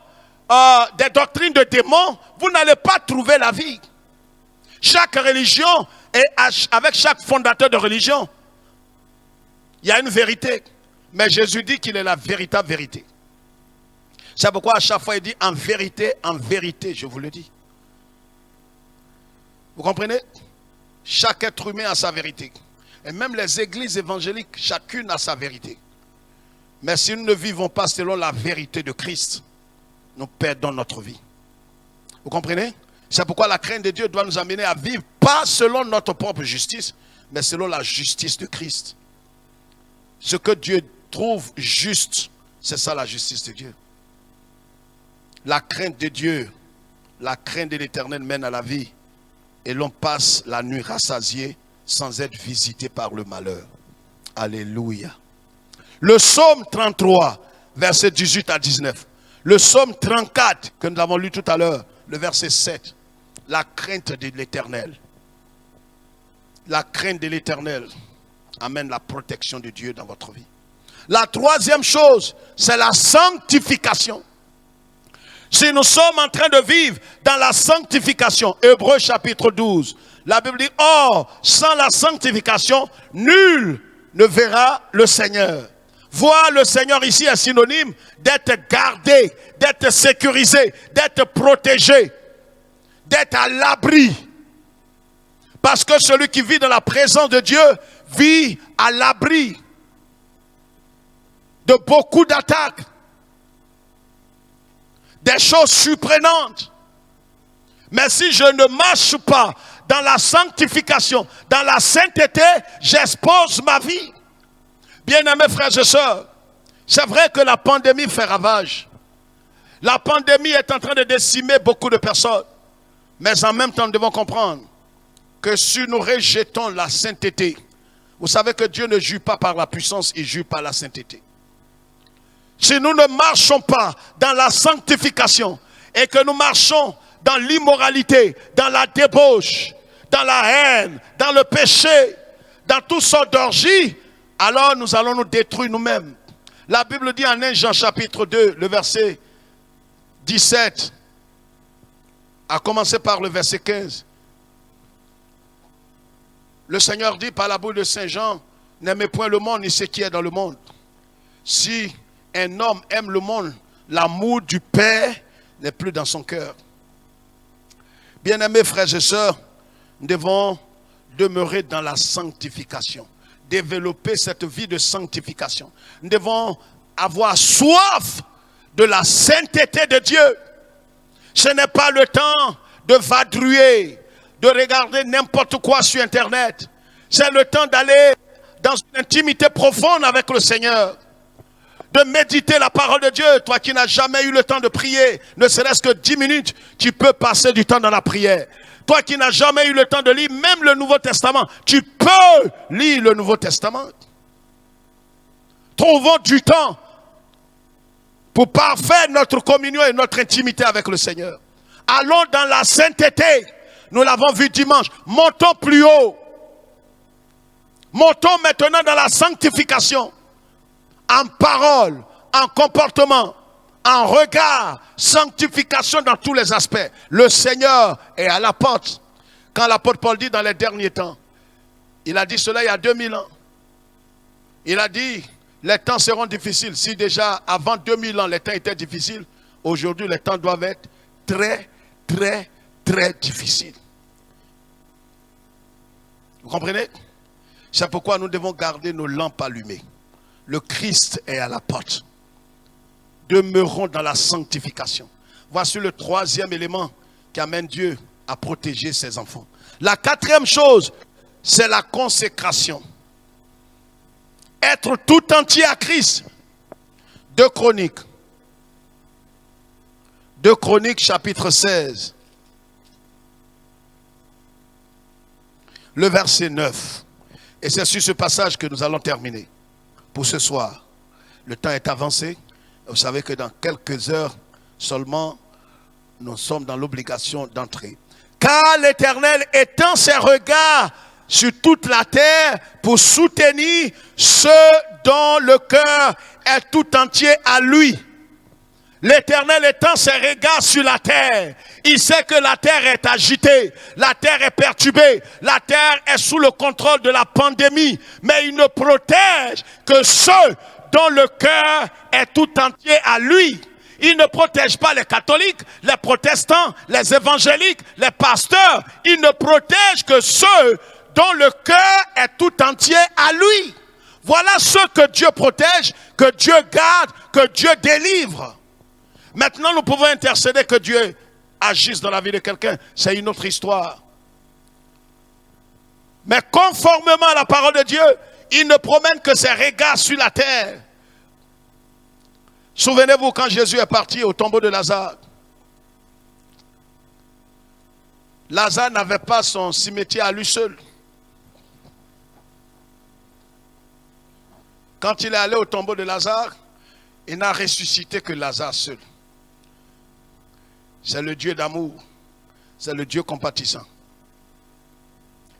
des doctrines de démons, vous n'allez pas trouver la vie. Chaque religion, et avec chaque fondateur de religion, il y a une vérité. Mais Jésus dit qu'il est la véritable vérité. C'est pourquoi à chaque fois il dit en vérité, je vous le dis. Vous comprenez? Chaque être humain a sa vérité. Et même les églises évangéliques, chacune a sa vérité. Mais si nous ne vivons pas selon la vérité de Christ, nous perdons notre vie. Vous comprenez? C'est pourquoi la crainte de Dieu doit nous amener à vivre pas selon notre propre justice, mais selon la justice de Christ. Ce que Dieu trouve juste, c'est ça la justice de Dieu. La crainte de Dieu, la crainte de l'Éternel mène à la vie. Et l'on passe la nuit rassasié sans être visité par le malheur. Alléluia. Le psaume 33, versets 18 à 19. Le psaume 34, que nous avons lu tout à l'heure, le verset 7. La crainte de l'Éternel. La crainte de l'Éternel amène la protection de Dieu dans votre vie. La troisième chose, c'est la sanctification. Si nous sommes en train de vivre dans la sanctification, Hébreux chapitre 12, la Bible dit, or, sans la sanctification, nul ne verra le Seigneur. Voir le Seigneur ici est synonyme d'être gardé, d'être sécurisé, d'être protégé, d'être à l'abri. Parce que celui qui vit dans la présence de Dieu vit à l'abri de beaucoup d'attaques, des choses surprenantes. Mais si je ne marche pas dans la sanctification, dans la sainteté, j'expose ma vie. Bien-aimés frères et sœurs, c'est vrai que la pandémie fait ravage. La pandémie est en train de décimer beaucoup de personnes. Mais en même temps, nous devons comprendre que si nous rejetons la sainteté, vous savez que Dieu ne juge pas par la puissance, il juge par la sainteté. Si nous ne marchons pas dans la sanctification et que nous marchons dans l'immoralité, dans la débauche, dans la haine, dans le péché, dans toutes sortes d'orgies, alors nous allons nous détruire nous-mêmes. La Bible dit en 1 Jean chapitre 2, le verset 17, à commencer par le verset 15. Le Seigneur dit par la bouche de Saint Jean, n'aimez point le monde ni ce qui est dans le monde. Si un homme aime le monde, l'amour du Père n'est plus dans son cœur. Bien-aimés frères et sœurs, nous devons demeurer dans la sanctification. Développer cette vie de sanctification. Nous devons avoir soif de la sainteté de Dieu. Ce n'est pas le temps de vadrouiller, de regarder n'importe quoi sur Internet. C'est le temps d'aller dans une intimité profonde avec le Seigneur. De méditer la parole de Dieu. Toi qui n'as jamais eu le temps de prier, ne serait-ce que 10 minutes, tu peux passer du temps dans la prière. Toi qui n'as jamais eu le temps de lire même le Nouveau Testament, tu peux lire le Nouveau Testament. Trouvons du temps pour parfaire notre communion et notre intimité avec le Seigneur. Allons dans la sainteté. Nous l'avons vu dimanche. Montons plus haut. Montons maintenant dans la sanctification. En parole, en comportement, en regard, sanctification dans tous les aspects. Le Seigneur est à la porte. Quand l'apôtre Paul dit dans les derniers temps, il a dit cela il y a 2000 ans. Il a dit, les temps seront difficiles. Si déjà avant 2000 ans les temps étaient difficiles, aujourd'hui les temps doivent être très, très, très difficiles. Vous comprenez? C'est pourquoi nous devons garder nos lampes allumées. Le Christ est à la porte. demeurons dans la sanctification. Voici le troisième élément qui amène Dieu à protéger ses enfants. La quatrième chose, c'est la consécration. Être tout entier à Christ. 2 Chroniques. 2 Chroniques chapitre 16. Le verset 9. Et c'est sur ce passage que nous allons terminer pour ce soir. Le temps est avancé. Vous savez que dans quelques heures seulement, nous sommes dans l'obligation d'entrer. Car l'Éternel étend ses regards sur toute la terre pour soutenir ceux dont le cœur est tout entier à lui. L'Éternel étend ses regards sur la terre. Il sait que la terre est agitée, la terre est perturbée, la terre est sous le contrôle de la pandémie. Mais il ne protège que ceux dont le cœur est tout entier à lui. Il ne protège pas les catholiques, les protestants, les évangéliques, les pasteurs. Il ne protège que ceux dont le cœur est tout entier à lui. Voilà ceux que Dieu protège, que Dieu garde, que Dieu délivre. Maintenant, nous pouvons intercéder que Dieu agisse dans la vie de quelqu'un. C'est une autre histoire. Mais conformément à la parole de Dieu, il ne promène que ses regards sur la terre. Souvenez-vous quand Jésus est parti au tombeau de Lazare. Lazare n'avait pas son cimetière à lui seul. Quand il est allé au tombeau de Lazare, il n'a ressuscité que Lazare seul. C'est le Dieu d'amour. C'est le Dieu compatissant.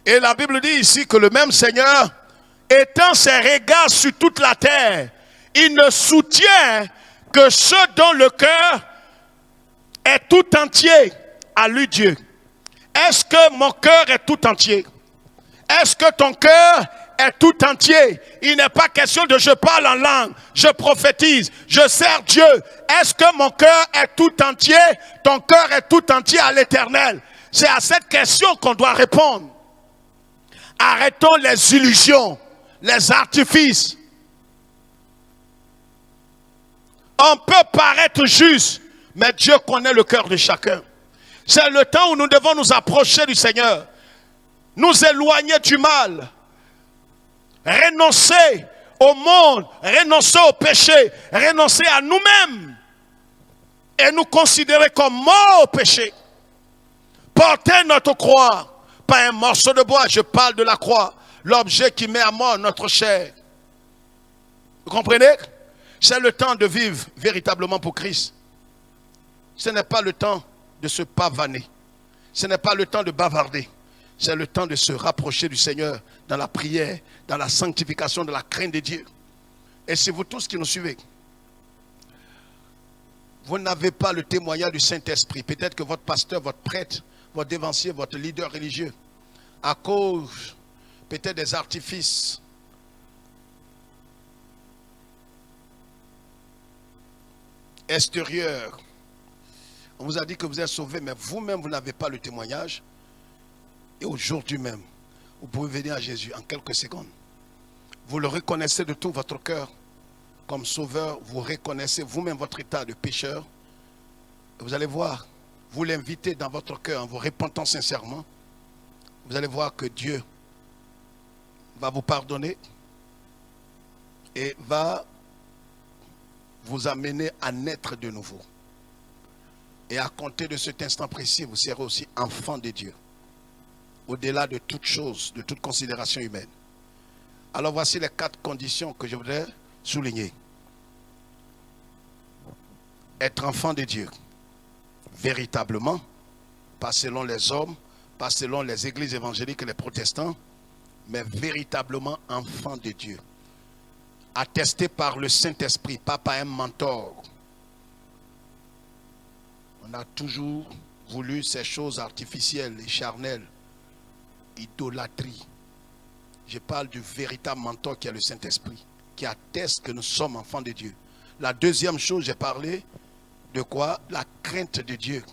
Et la Bible dit ici que le même Seigneur étend ses regards sur toute la terre. Il ne soutient que ceux dont le cœur est tout entier à lui Dieu. Est-ce que mon cœur est tout entier? Est-ce que ton cœur est tout entier? Il n'est pas question de je parle en langue, je prophétise, je sers Dieu. Est-ce que mon cœur est tout entier? Ton cœur est tout entier à l'Éternel? C'est à cette question qu'on doit répondre. Arrêtons les illusions, les artifices. On peut paraître juste, mais Dieu connaît le cœur de chacun. C'est le temps où nous devons nous approcher du Seigneur, nous éloigner du mal, renoncer au monde, renoncer au péché, renoncer à nous-mêmes et nous considérer comme morts au péché. Porter notre croix, pas un morceau de bois, je parle de la croix, l'objet qui met à mort notre chair. Vous comprenez? C'est le temps de vivre véritablement pour Christ. Ce n'est pas le temps de se pavaner. Ce n'est pas le temps de bavarder. C'est le temps de se rapprocher du Seigneur dans la prière, dans la sanctification, dans la crainte de Dieu. Et c'est vous tous qui nous suivez. Vous n'avez pas le témoignage du Saint-Esprit. Peut-être que votre pasteur, votre prêtre, votre dévancier, votre leader religieux, à cause peut-être des artifices, extérieurs, on vous a dit que vous êtes sauvés, mais vous-même, vous n'avez pas le témoignage. Et aujourd'hui même, vous pouvez venir à Jésus en quelques secondes. Vous le reconnaissez de tout votre cœur comme sauveur. Vous reconnaissez vous-même votre état de pécheur. Et vous allez voir, vous l'invitez dans votre cœur en vous repentant sincèrement. Vous allez voir que Dieu va vous pardonner et va vous amener à naître de nouveau. Et à compter de cet instant précis, vous serez aussi enfant de Dieu. Au-delà de toute chose, de toute considération humaine. Alors voici les 4 conditions que je voudrais souligner. Être enfant de Dieu, véritablement, pas selon les hommes, pas selon les églises évangéliques et les protestants, mais véritablement enfant de Dieu. Attesté par le Saint-Esprit, pas par un mentor. On a toujours voulu ces choses artificielles et charnelles. Idolâtrie. Je parle du véritable mentor qui est le Saint-Esprit, qui atteste que nous sommes enfants de Dieu. La deuxième chose, j'ai parlé de quoi? La crainte de Dieu.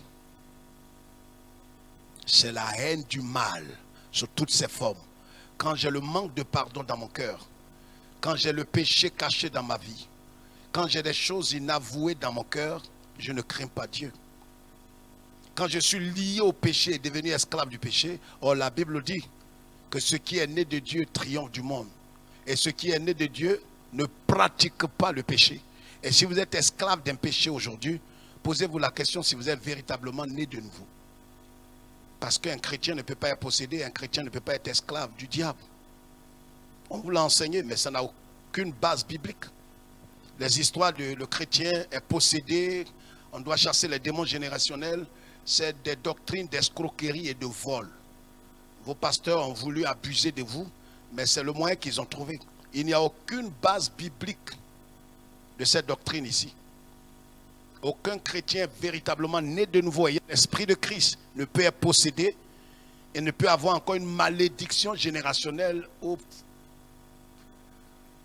C'est la haine du mal sous toutes ses formes. Quand j'ai le manque de pardon dans mon cœur, quand j'ai le péché caché dans ma vie, Quand j'ai des choses inavouées dans mon cœur, je ne crains pas Dieu. Quand je suis lié au péché et devenu esclave du péché, or la Bible dit que ce qui est né de Dieu triomphe du monde. Et ce qui est né de Dieu ne pratique pas le péché. Et si vous êtes esclave d'un péché aujourd'hui, posez-vous la question si vous êtes véritablement né de nouveau. Parce qu'un chrétien ne peut pas être possédé, un chrétien ne peut pas être esclave du diable. On vous l'a enseigné, mais ça n'a aucune base biblique. Les histoires de le chrétien est possédé, on doit chasser les démons générationnels, c'est des doctrines d'escroquerie et de vol. Vos pasteurs ont voulu abuser de vous, mais c'est le moyen qu'ils ont trouvé. Il n'y a aucune base biblique de cette doctrine ici. Aucun chrétien véritablement né de nouveau ayant l'esprit de Christ ne peut être possédé et ne peut avoir encore une malédiction générationnelle ou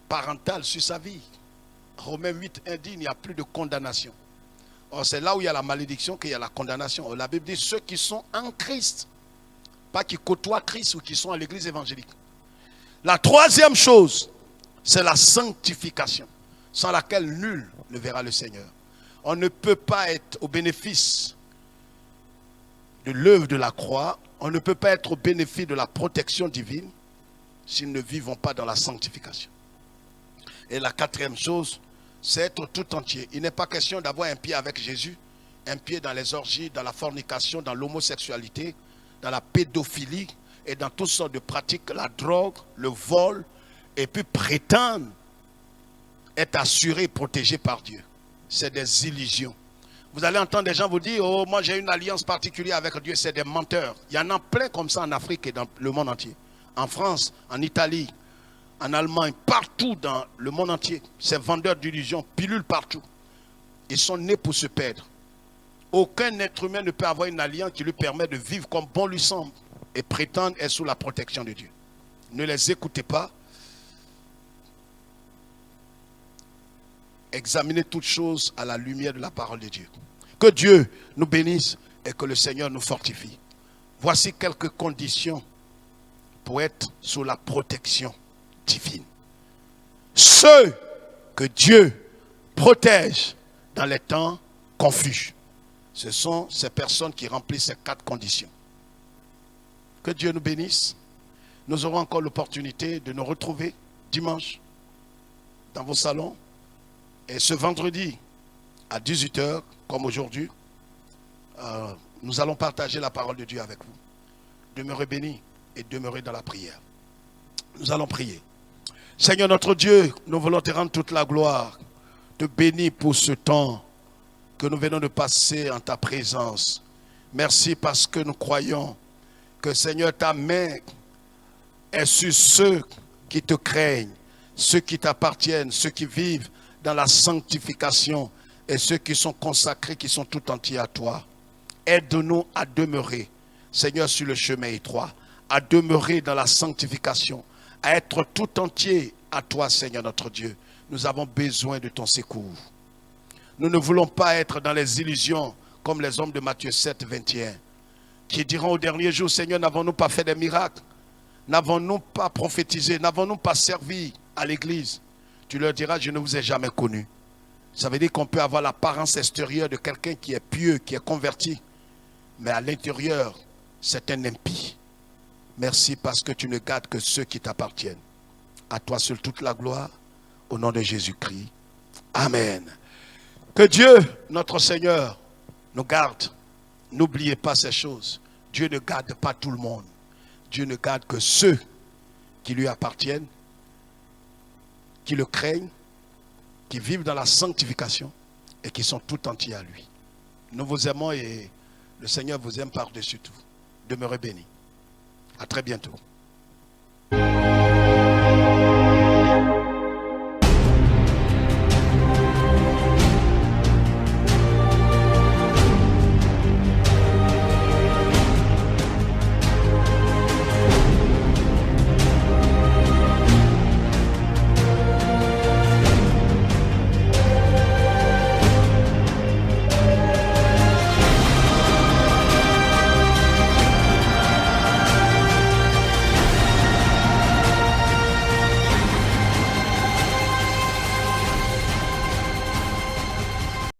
parentale sur sa vie. Romains 8, 1 dit, il n'y a plus de condamnation. Or, c'est là où il y a la malédiction qu'il y a la condamnation. Or, la Bible dit ceux qui sont en Christ, pas qui côtoient Christ ou qui sont à l'église évangélique. La troisième chose, c'est la sanctification, sans laquelle nul ne verra le Seigneur. On ne peut pas être au bénéfice de l'œuvre de la croix, on ne peut pas être au bénéfice de la protection divine s'ils ne vivons pas dans la sanctification. Et la quatrième chose, c'est être tout entier. Il n'est pas question d'avoir un pied avec Jésus, un pied dans les orgies, dans la fornication, dans l'homosexualité, dans la pédophilie et dans toutes sortes de pratiques, la drogue, le vol, et puis prétendre être assuré et protégé par Dieu. C'est des illusions. Vous allez entendre des gens vous dire, oh, moi j'ai une alliance particulière avec Dieu, c'est des menteurs. Il y en a plein comme ça en Afrique et dans le monde entier. En France, en Italie, en Allemagne, partout dans le monde entier. Ces vendeurs d'illusions pilulent partout. Ils sont nés pour se perdre. Aucun être humain ne peut avoir une alliance qui lui permet de vivre comme bon lui semble et prétendre être sous la protection de Dieu. Ne les écoutez pas. Examinez toutes choses à la lumière de la parole de Dieu. Que Dieu nous bénisse et que le Seigneur nous fortifie. Voici quelques conditions pour être sous la protection divine. Ceux que Dieu protège dans les temps confus, ce sont ces personnes qui remplissent ces 4 conditions. Que Dieu nous bénisse. Nous aurons encore l'opportunité de nous retrouver dimanche dans vos salons. Et ce vendredi à 18 h, comme aujourd'hui, nous allons partager la parole de Dieu avec vous. Demeurez bénis et demeurez dans la prière. Nous allons prier. Seigneur notre Dieu, nous voulons te rendre toute la gloire, te bénir pour ce temps que nous venons de passer en ta présence. Merci parce que nous croyons que Seigneur, ta main est sur ceux qui te craignent, ceux qui t'appartiennent, ceux qui vivent dans la sanctification et ceux qui sont consacrés, qui sont tout entiers à toi. Aide-nous à demeurer, Seigneur, sur le chemin étroit, à demeurer dans la sanctification, à être tout entier à toi, Seigneur notre Dieu. Nous avons besoin de ton secours. Nous ne voulons pas être dans les illusions comme les hommes de Matthieu 7, 21, qui diront au dernier jour, Seigneur, n'avons-nous pas fait des miracles? N'avons-nous pas prophétisé? N'avons-nous pas servi à l'église? Tu leur diras, je ne vous ai jamais connu. Ça veut dire qu'on peut avoir l'apparence extérieure de quelqu'un qui est pieux, qui est converti, mais à l'intérieur, c'est un impie. Merci parce que tu ne gardes que ceux qui t'appartiennent. À toi seul toute la gloire, au nom de Jésus-Christ. Amen. Que Dieu, notre Seigneur, nous garde. N'oubliez pas ces choses. Dieu ne garde pas tout le monde. Dieu ne garde que ceux qui lui appartiennent, qui le craignent, qui vivent dans la sanctification et qui sont tout entiers à lui. Nous vous aimons et le Seigneur vous aime par-dessus tout. Demeurez bénis. À très bientôt.